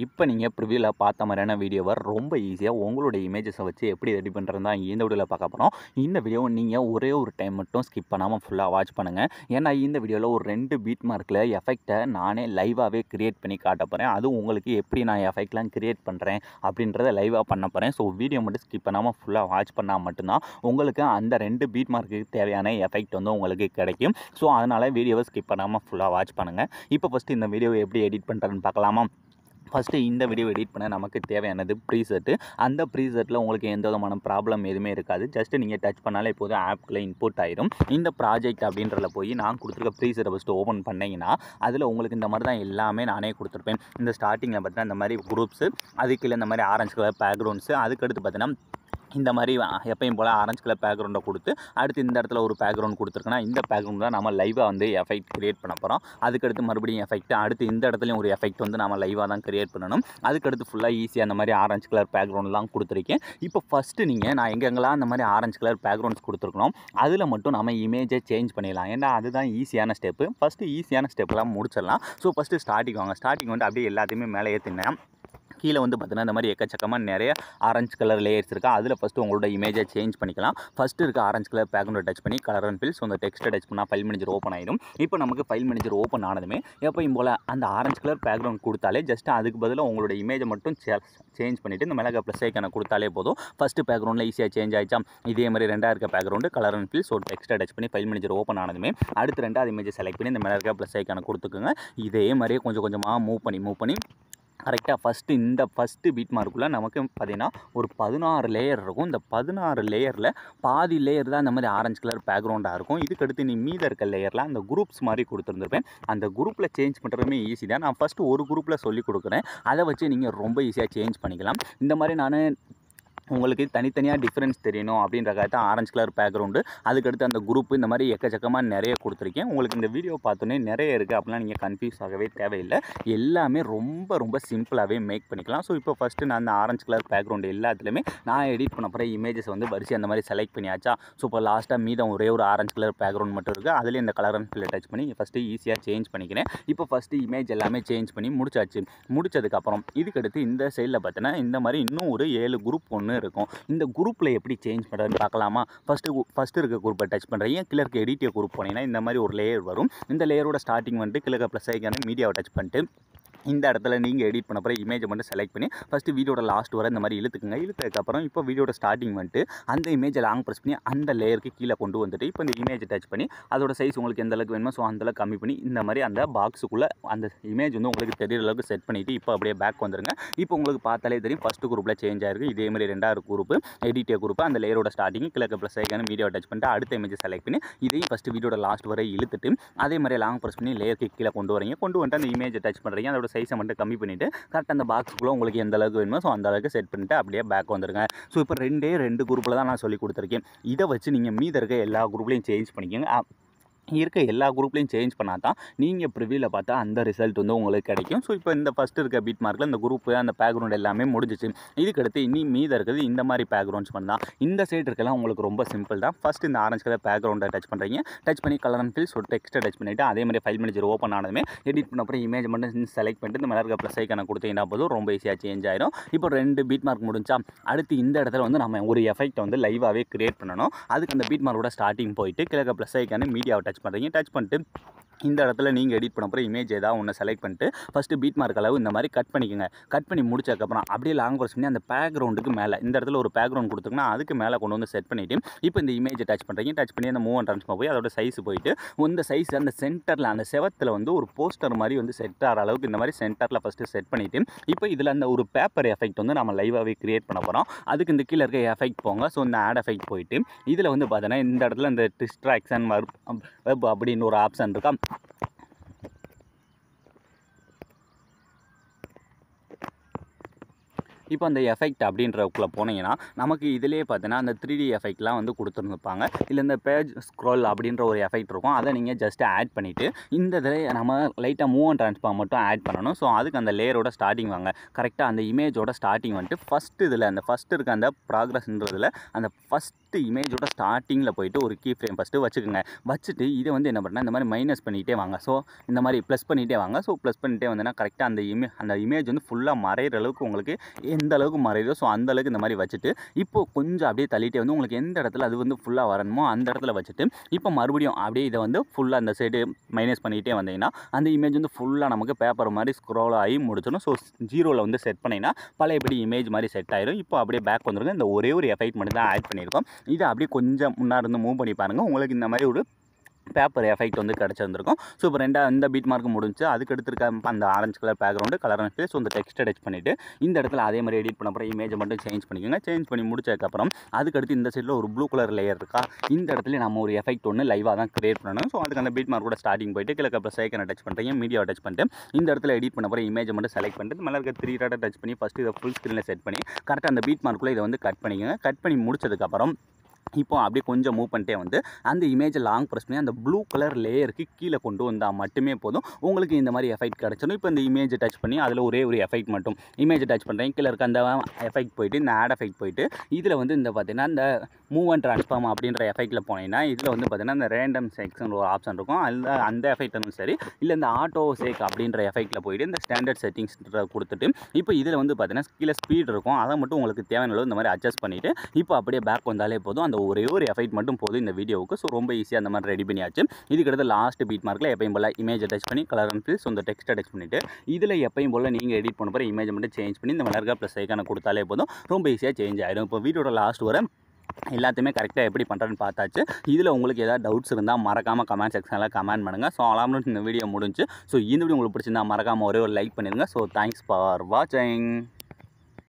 இப்போ நீங்கள் ப்ரிவியூவில் பார்த்த மாதிரியான வீடியோவை ரொம்ப ஈஸியாக உங்களுடைய இமேஜஸை வச்சு எப்படி ரெடி பண்ணுறது தான் இந்த வீடியோவில் பார்க்க போகிறோம். இந்த வீடியோவை நீங்கள் ஒரே ஒரு டைம் மட்டும் ஸ்கிப் பண்ணாமல் ஃபுல்லாக வாட்ச் பண்ணுங்கள். ஏன்னா இந்த வீடியோவில் ஒரு 2 பீட் மார்க்கில் எஃபெக்டை நானே லைவாகவே க்ரியேட் பண்ணி காட்ட போகிறேன். அதுவும் உங்களுக்கு எப்படி நான் எஃபெக்ட்லாம் க்ரியேட் பண்ணுறேன் அப்படின்றத லைவாக பண்ண போகிறேன். ஸோ வீடியோ மட்டும் ஸ்கிப் பண்ணாமல் ஃபுல்லாக வாட்ச் பண்ணால் மட்டும்தான் உங்களுக்கு அந்த 2 பீட் மார்க்குக்கு தேவையான எஃபெக்ட் வந்து உங்களுக்கு கிடைக்கும். ஸோ அதனால் வீடியோவை ஸ்கிப் பண்ணாமல் ஃபுல்லாக வாட்ச் பண்ணுங்கள். இப்போ ஃபஸ்ட்டு இந்த வீடியோவை எப்படி எடிட் பண்ணுறதுன்னு பார்க்கலாமா? ஃபஸ்ட்டு இந்த வீடியோ எடிட் பண்ண நமக்கு தேவையானது ப்ரீசெட்டு. அந்த ப்ரீசெட்டில் உங்களுக்கு எந்த விதமான ப்ராப்ளம் எதுவுமே இருக்காது. ஜஸ்ட்டு நீங்கள் டச் பண்ணாலே இப்போது ஆப்குள்ளே இன்புட் ஆயிரும். இந்த ப்ராஜெக்ட் அப்படின்றதில் போய் நான் கொடுத்துருக்க ப்ரீசெட்டை ஃபஸ்ட்டு ஓப்பன் பண்ணிங்கன்னா அதில் உங்களுக்கு இந்த மாதிரி தான் எல்லாமே நானே கொடுத்துருப்பேன். இந்த ஸ்டார்டிங்கில் பார்த்தீங்கன்னா இந்த மாதிரி குரூப்ஸு, அதுக்குள்ள இந்த மாதிரி ஆரஞ்சு கலர் பேக்ரவுண்ட்ஸு, அதுக்கடுத்து பார்த்தீங்கன்னா இந்த மாதிரி எப்பயும் போல் ஆரஞ்சு கலர் பேக்ரவுண்டை கொடுத்து அடுத்து இந்த இடத்துல ஒரு பேக்ரவுண்ட் கொடுத்துருக்குன்னா இந்த பேக்ரவுண்ட் தான் நம்ம லைவாக வந்து எஃபெக்ட் க்ரியேட் பண்ண போகிறோம். அதுக்கடுத்து மறுபடியும் எஃபெக்ட், அடுத்து இந்த இடத்துலையும் ஒரு எஃபெக்ட் வந்து நம்ம லைவாக தான் க்ரியேட் பண்ணணும். அதுக்கடுத்து ஃபுல்லாக ஈஸியாக அந்த மாதிரி ஆரஞ்சு கலர் பேக்ரவுண்ட்லாம் கொடுத்துருக்கேன். இப்போ ஃபஸ்ட்டு நீங்கள் நான் எங்கெங்கெல்லாம் அந்த மாதிரி ஆரஞ்சு கலர் பேக்ரவுண்ட்ஸ் கொடுத்துருக்கணும் அதில் மட்டும் நம்ம இமேஜை சேஞ்ச் பண்ணிடலாம். ஏன்னா அதுதான் ஈஸியான ஸ்டெப்பு. ஃபஸ்ட்டு ஈஸியான ஸ்டெப்லாம் முடிச்சிடலாம். ஸோ ஃபஸ்ட்டு ஸ்டார்டிங் வாங்க. ஸ்டார்டிங் வந்து அப்படியே எல்லாத்தையுமே மேலே ஏற்றினேன். கீழே வந்து பார்த்தீங்கன்னா இந்த மாதிரி எக்கச்சக்கமாக நிறைய ஆரஞ்சு கலர் லேயர்ஸ் இருக்கா. அதில் ஃபஸ்ட்டு உங்களோட இமேஜை சேஞ்ச் பண்ணிக்கலாம். ஃபஸ்ட்டு இருக்க ஆரஞ்சு கலர் பேக்ரவுண்டை டச் பண்ணி கலர் அண்ட் ஃபில். ஸோ அந்த டெக்ஸ்ட்டை டச் பண்ணால் ஃபைல் மேனேஜர் ஓப்பன் ஆயிடும். இப்போ நமக்கு ஃபைல் மேனேஜர் ஓப்பன் ஆனதுமே எப்பயும் போல் அந்த ஆரஞ்சு கலர் பேக்ரவுண்ட் கொடுத்தாலே ஜஸ்ட்டு அதுக்கு பதிலாக உங்களோட இமேஜை மட்டும் சேஞ்ச் பண்ணிவிட்டு இந்த மிளகா ப்ளஸ் ஐக்கானை கொடுத்தாலே போதும். ஃபஸ்ட்டு பேக்ரவுண்டில் ஈஸியாக சேஞ்ச் ஆகிடுச்சா. இதே மாதிரி ரெண்டாக இருக்க background colour and fill. So டெக்ஸ்ட்டை டச் பண்ணி ஃபைல் மேனேஜர் ஓப்பன் ஆனதுமே அடுத்து ரெண்டாவது இமேஜை செலக்ட் பண்ணி இந்த மிளகா ப்ளஸ் ஐக்கானை கொடுத்துக்குங்க. இதே மாதிரியே கொஞ்சம் கொஞ்சமாக மூவ் பண்ணி கரெக்டாக ஃபஸ்ட்டு பீட் மார்க்குள்ளே நமக்கு பார்த்திங்கன்னா ஒரு 16 லேயர் இருக்கும். இந்த 16 லேயரில் பாதி லேயர் தான் இந்த மாதிரி ஆரஞ்சு கலர் பேக்ரவுண்டாக இருக்கும். இதுக்கடுத்து நீ மீத இருக்க லேயரில் அந்த குரூப்ஸ் மாதிரி கொடுத்துருந்துருப்பேன். அந்த குரூப்பில் சேஞ்ச் பண்ணுறதுமே ஈஸி தான். நான் ஃபஸ்ட்டு ஒரு குரூப்பில் சொல்லி கொடுக்குறேன். அதை வச்சு நீங்கள் ரொம்ப ஈஸியாக சேஞ்ச் பண்ணிக்கலாம். இந்த மாதிரி நான் உங்களுக்கு தனித்தனியாக டிஃப்ரென்ஸ் தெரியணும் அப்படின்றக்காக தான் ஆரஞ்சு கலர் பேக்ரவுண்டு, அதுக்கடுத்து அந்த குரூப்பு, இந்த மாதிரி எக்கச்சக்கமாக நிறைய கொடுத்துருக்கேன். உங்களுக்கு இந்த வீடியோ பார்த்தோன்னே நிறைய இருக்குது அப்படிலாம் நீங்கள் கன்ஃபியூஸ் ஆகவே தேவையில்லை. எல்லாமே ரொம்ப ரொம்ப சிம்பிளாகவே மேக் பண்ணிக்கலாம். ஸோ இப்போ ஃபஸ்ட்டு நான் அந்த ஆரஞ்சு கலர் பேக்ரவுண்டு எல்லாத்துலேயுமே நான் எடிட் பண்ண போகிற இமேஜஸ் வந்து வரிசை அந்த மாதிரி செலக்ட் பண்ணியாச்சா. ஸோ இப்போ லாஸ்ட்டாக மீதம் ஒரே ஒரு ஆரஞ்சு கலர் பேக்ரவுண்ட் மட்டும் இருக்குது. அதில் இந்த கலர் அண்ட் ஃபில்லை டச் பண்ணி ஃபஸ்ட்டு ஈஸியாக சேஞ்ச் பண்ணிக்கிறேன். இப்போ ஃபஸ்ட்டு இமேஜ் எல்லாமே சேஞ்ச் பண்ணி முடிச்சாச்சு. முடிச்சதுக்கப்புறம் இதுக்கடுத்து இந்த சைடில் பார்த்தீங்கன்னா இந்த மாதிரி இன்னும் ஒரு 7 குரூப் ஒன்று இருக்கும். இந்த குரூப்பில் எப்படி சேஞ்ச் பண்ணுறதுன்னு பார்க்கலாமா? ஃபஸ்ட்டு இருக்க குரூப்பை டச் பண்ணுறேன். ஏன் கிளர்க்கு எடிட்டிவ் குரூப் போனீங்கன்னா இந்த மாதிரி ஒரு லேயர் வரும். இந்த லேயரோட ஸ்டார்டிங் வந்துட்டு கிளர்க்க ப்ளஸ் ஐக்கான மீடியாவை டச் பண்ணிட்டு இந்த இடத்துல நீங்கள் எடிட் பண்ண போகிற இமேஜை மட்டும் செலக்ட் பண்ணி ஃபஸ்ட்டு வீடியோட லாஸ்ட் வர இந்த மாதிரி இழுத்துக்குங்க. இழுத்ததுக்கப்புறம் இப்போ வீடியோட ஸ்டார்டிங் வந்துட்டு அந்த இமேஜை லாங் ப்ரெஸ் பண்ணி அந்த லேயருக்கு கீழே கொண்டு வந்துட்டு இப்போ இந்த இமேஜை டச் பண்ணி அதோட சைஸ் உங்களுக்கு எந்த அளவுக்கு வேணுமோ ஸோ அந்தளவுக்கு கம்மி பண்ணி இந்த மாதிரி அந்த பாக்ஸுக்குள்ளே அந்த இமேஜ் வந்து உங்களுக்கு தெரிகிற அளவுக்கு செட் பண்ணிவிட்டு இப்போ அப்படியே பேக் வந்துருங்க. இப்போ உங்களுக்கு பார்த்தாலே தெரியும் ஃபஸ்ட்டு குரூப்பில் சேஞ்ச் ஆயிருக்கு. இதே மாதிரி ரெண்டாவது குரூப்பு எடிட்டிவ் குரூப்பு அந்த லேயரோட ஸ்டார்டிங் கிழக்கு ப்ளஸ் ஐக்கான வீடியோ டச் பண்ணிட்டு அடுத்த இமேஜை செலக்ட் பண்ணி இதையும் ஃபஸ்ட்டு வீடியோட லாஸ்ட் வரை இழுத்துட்டு அதே மாதிரி லாங் ப்ரெஸ் பண்ணி லேயருக்கு கீழே கொண்டு வந்துட்டு அந்த இமேஜை டச் பண்ணுறீங்க. அதோட சைஸை மட்டும் கம்மி பண்ணிவிட்டு கரெக்டாக அந்த பாக்ஸுக்குள்ளே உங்களுக்கு எந்த அளவுக்கு வேணுமோ ஸோ அந்த அளவுக்கு செட் பண்ணிவிட்டு அப்படியே பேக் வந்துருங்க. ஸோ இப்போ 2 குரூப்பில் தான் நான் சொல்லி கொடுத்துருக்கேன். இதை வச்சு நீங்கள் மீத இருக்க எல்லா குரூப்லையும் சேஞ்ச் பண்ணிக்கோங்க. இருக்க எல்லா குரூப்லையும் சேஞ்ச் பண்ணால் தான் நீங்கள் ப்ரிவியூவில் பார்த்தா அந்த ரிசல்ட் வந்து உங்களுக்கு கிடைக்கும். ஸோ இப்போ இந்த ஃபஸ்ட்டு இருக்க பீட் மார்க்கில் இந்த குரூப்பு அந்த பேக்ரவுண்ட் எல்லாமே முடிஞ்சிச்சு. இதுக்கடுத்து இனி மீத இருக்கிறது இந்த மாதிரி பேக்ரவுண்ட்ஸ் பண்ணலாம். இந்த சைடு இருக்கலாம் உங்களுக்கு ரொம்ப சிம்பிள் தான். ஃபஸ்ட்டு இந்த ஆரஞ்சு கலர் பேக்ரவுண்டை டச் பண்ணுறீங்க. டச் பண்ணி கலர் அண்ட் ஃபில் ஸோ டெக்ஸ்ட்டை டச் பண்ணிவிட்டு அதே மாதிரி ஃபைல் மேனேஜர் ஓப்பன் ஆனதுமே எடிட் பண்ண அப்புறம் இமேஜ் மட்டும் செலக்ட் பண்ணிட்டு இந்த மிளகா ப்ளஸ் ஐக்கான கொடுத்தீங்கன்னா போதும் ரொம்ப ஈஸியாக சேஞ்ச் ஆயிடும். இப்போ 2 பீட் மார்க் முடிஞ்சா அடுத்து இந்த இடத்துல வந்து நம்ம ஒரு எஃபெக்ட் வந்து லைவாகவே கிரியேட் பண்ணணும். அதுக்கு அந்த பீட் மார்க்கோட ஸ்டார்டிங் போயிட்டு கிழக்கு ப்ளஸ் ஐக்கான மீடியாவை டச் பண்ணுறீங்க. டச் பண்ணிட்டு இந்த இடத்துல நீங்கள் எடிட் பண்ண போகிற இமேஜ் ஏதாவது ஒன்று செலக்ட் பண்ணிட்டு ஃபஸ்ட்டு பீட் மார்க் அளவு இந்த மாதிரி கட் பண்ணிக்கோங்க. கட் பண்ணி முடிச்சதுக்கப்புறம் அப்படியே லாங் ப்ரெஸ் பண்ணி அந்த பேக்ரவுண்டுக்கு மேலே இந்த இடத்துல ஒரு பேக்ரவுண்ட் கொடுத்துங்கன்னா அதுக்கு மேலே கொண்டு வந்து செட் பண்ணிவிட்டு இப்போ இந்த இமேஜை டச் பண்ணுறீங்க. டச் பண்ணி அந்த மூவ் அண்ட் ட்ரான்ஸ்ஃபார்ம் போய் அதோட சைஸ் போயிட்டு இந்த சைஸ் அந்த சென்டரில் அந்த செவத்தில் வந்து ஒரு போஸ்டர் மாதிரி வந்து செட் ஆகிற அளவுக்கு இந்த மாதிரி சென்டரில் ஃபஸ்ட்டு செட் பண்ணிவிட்டு இப்போ இதில் அந்த ஒரு பேப்பர் எஃபெக்ட் வந்து நம்ம லைவாகவே கிரியேட் பண்ண போகிறோம். அதுக்கு இந்த கீழே இருக்க எஃபெக்ட் போங்க. ஸோ இந்த ஆட் எஃபெக்ட் போயிட்டு இதில் வந்து பார்த்தீங்கன்னா இந்த இடத்துல இந்த டிஸ்ட்ராக்ஷன் வெப் அப்படின்னு ஒரு ஆப்ஷன் இருக்கா. இப்போ அந்த எஃபெக்ட் அப்படின்றக்குள்ளே போனீங்கன்னா நமக்கு இதிலே பார்த்தீங்கன்னா அந்த 3D எஃபெக்ட்லாம் வந்து கொடுத்துருந்துருப்பாங்க. இல்லை இந்த பேஜ் ஸ்க்ரோல் அப்படின்ற ஒரு எஃபெக்ட் இருக்கும். அதை நீங்கள் ஜஸ்ட் ஆட் பண்ணிவிட்டு இந்த இதில் நம்ம லைட்டாக மூவ் அண்ட் ட்ரான்ஸ்ஃபார்ம் மட்டும் ஆட் பண்ணணும். ஸோ அதுக்கு அந்த லேயரோட ஸ்டார்டிங் வாங்க. கரெக்டாக அந்த இமேஜோட ஸ்டார்டிங் வந்துட்டு ஃபஸ்ட்டு இதில் அந்த ஃபஸ்ட்டு இருக்க அந்த ப்ராக்ரஸ்ன்றதில் அந்த ஃபஸ்ட்டு இமேஜோட ஸ்டார்டிங்கில் போயிட்டு ஒரு கீ ஃப்ரேம் ஃபஸ்ட்டு வச்சுக்கோங்க. வச்சுட்டு இதை வந்து என்ன பண்ணால் இந்த மாதிரி மைனஸ் பண்ணிகிட்டே வாங்க. ஸோ இந்த மாதிரி ப்ளஸ் பண்ணிகிட்டே வாங்க. ஸோ ப்ளஸ் பண்ணிகிட்டே வந்தீங்கன்னா கரெக்டாக அந்த இமேஜ் வந்து ஃபுல்லாக மறைகிற அளவுக்கு உங்களுக்கு எந்த அளவுக்கு மறையுதோ ஸோ அந்த அளவுக்கு இந்த மாதிரி வச்சுட்டு இப்போ கொஞ்சம் அப்படியே தள்ளிட்டே வந்து உங்களுக்கு எந்த இடத்துல அது வந்து ஃபுல்லாக வரணுமோ அந்த இடத்துல வச்சுட்டு இப்போ மறுபடியும் அப்படியே இதை வந்து ஃபுல்லாக அந்த சைடு மைனஸ் பண்ணிகிட்டே வந்தீங்கன்னா அந்த இமேஜ் வந்து ஃபுல்லாக நமக்கு பேப்பர் மாதிரி ஸ்க்ரோல் ஆகி முடிச்சிடும். ஸோ 0ல் வந்து செட் பண்ணிங்கன்னா பழையபடி இமேஜ் மாதிரி செட் ஆயிடும். இப்போ அப்படியே பேக் வந்துருங்க. இந்த ஒரே ஒரு எஃபெக்ட் மட்டும் தான் ஆட் பண்ணியிருக்கோம். இதை அப்படியே கொஞ்சம் முன்னாடி இருந்து மூவ் பண்ணி பாருங்கள். உங்களுக்கு இந்த மாதிரி ஒரு பேப்பர் எஃபெக்ட் வந்து கிடச்சிருந்துருக்கும். ஸோ இப்போ இந்த பீட் மார்க் முடிஞ்சு அதுக்கு எடுத்துருக்க அந்த orange colour background colour and face இந்த டெக்ஸ்ட்டை டச் பண்ணிவிட்டு இந்த இடத்துல அதே மாதிரி எடிட் பண்ண அப்புறம் இமேஜை மட்டும் சேஞ்ச் பண்ணிக்கோங்க. சேஞ்ச் பண்ணி முடிச்சதுக்கப்புறம் அதுக்கடுத்து இந்த சைடில் ஒரு ப்ளூ கலர் லேயர் இருக்கா, இந்த இடத்துல நம்ம ஒரு எஃபெக்ட் ஒன்று லைவாக தான் கிரியேட் பண்ணணும். ஸோ அதுக்கு அந்த பீட் மார்க்கோட ஸ்டார்டிங் போயிட்டு கிழக்கு அப்புறம் சைக்கனை டச் பண்ணுறீங்க, மீடியாவை டச் பண்ணிட்டு இந்த இடத்துல எடிட் பண்ண அப்புறம் இமேஜை மட்டும் செலக்ட் பண்ணிட்டு மேலே இருக்க 3 டாட்டை டச் பண்ணி ஃபஸ்ட்டு இதை ஃபுல் ஸ்க்ரீனில் செட் பண்ணி கரெக்டாக அந்த பீட் மார்க்குள்ளே இதை வந்து கட் பண்ணிக்கோங்க. கட் பண்ணி முடிச்சதுக்கப்புறம் இப்போ அப்படியே கொஞ்சம் மூவ் பண்ணிட்டே வந்து அந்த இமேஜை லாங் ப்ரெஸ் பண்ணி அந்த ப்ளூ கலர் லேயருக்கு கீழே கொண்டு வந்தால் மட்டுமே போதும். உங்களுக்கு இந்த மாதிரி எஃபெக்ட் கிடச்சிடும். இப்போ இந்த இமேஜை டச் பண்ணி அதில் ஒரே ஒரு எஃபெக்ட் மட்டும் இமேஜை டச் பண்ணுறேன், கீழே இருக்க அந்த எஃபெக்ட் போயிட்டு இந்த ஆட் எஃபெக்ட் போயிட்டு இதில் வந்து இந்த பார்த்தீங்கன்னா இந்த மூவ் அண்ட் ட்ரான்ஸ்ஃபார்ம் அப்படின்ற எஃபெக்ட்டில் போனீங்கன்னா இதில் வந்து பார்த்தீங்கன்னா இந்த ரேண்டம் செக்ஷன் ஒரு ஆப்ஷன் இருக்கும். அந்த எஃபெக்ட்டும் சரி இல்லை இந்த ஆட்டோ சேக் அப்படின்ற எஃபெக்ட்டில் போயிட்டு இந்த ஸ்டாண்டர்ட் செட்டிங்ஸ் கொடுத்துட்டு இப்போ இதில் வந்து பார்த்தீங்கன்னா கீழே ஸ்பீட் இருக்கும். அதை மட்டும் உங்களுக்கு தேவையான அளவு இந்த மாதிரி அட்ஜஸ்ட் பண்ணிவிட்டு இப்போ அப்படியே பேக் வந்தாலே போதும். அந்த ஒரே ஒரு எஃபெக்ட் மட்டும் போதும் இந்த வீடியோவுக்கு. ஸோ ரொம்ப ஈஸியாக அந்த மாதிரி ரெடி பண்ணியாச்சு. இதுக்கடுத்து லாஸ்ட் பீட் மார்க்கில் எப்பயும் போல் இமேஜை டச் பண்ணி கலர் அண்ட் ஃபீல்ஸ் இந்த டெக்ஸ்ட்டை டச் பண்ணிவிட்டு இதில் எப்பயும் போல் நீங்கள் எடிட் பண்ண போகிற இமேஜை மட்டும் சேஞ்ச் பண்ணி இந்த மலர்கா ப்ளஸ் ஐக்கானை கொடுத்தாலே போதும். ரொம்ப ஈஸியாக சேஞ்ச் ஆகிடும். இப்போ வீடியோட லாஸ்ட் வர எல்லாத்தையுமே கரெக்டாக எப்படி பண்ணுறேன்னு பார்த்தாச்சு. இதில் உங்களுக்கு ஏதாவது டவுட்ஸ் இருந்தால் மறக்காமல் கமெண்ட் செக்ஷனில் கமெண்ட் பண்ணுங்கள். ஸோ அலாம்னு இந்த வீடியோ முடிஞ்சு. ஸோ இந்த வீடியோ உங்களுக்கு பிடிச்சிருந்தா மறக்காமல் ஒரே ஒரு லைக் பண்ணிடுங்க. ஸோ தேங்க்ஸ் ஃபார் வாட்சிங்.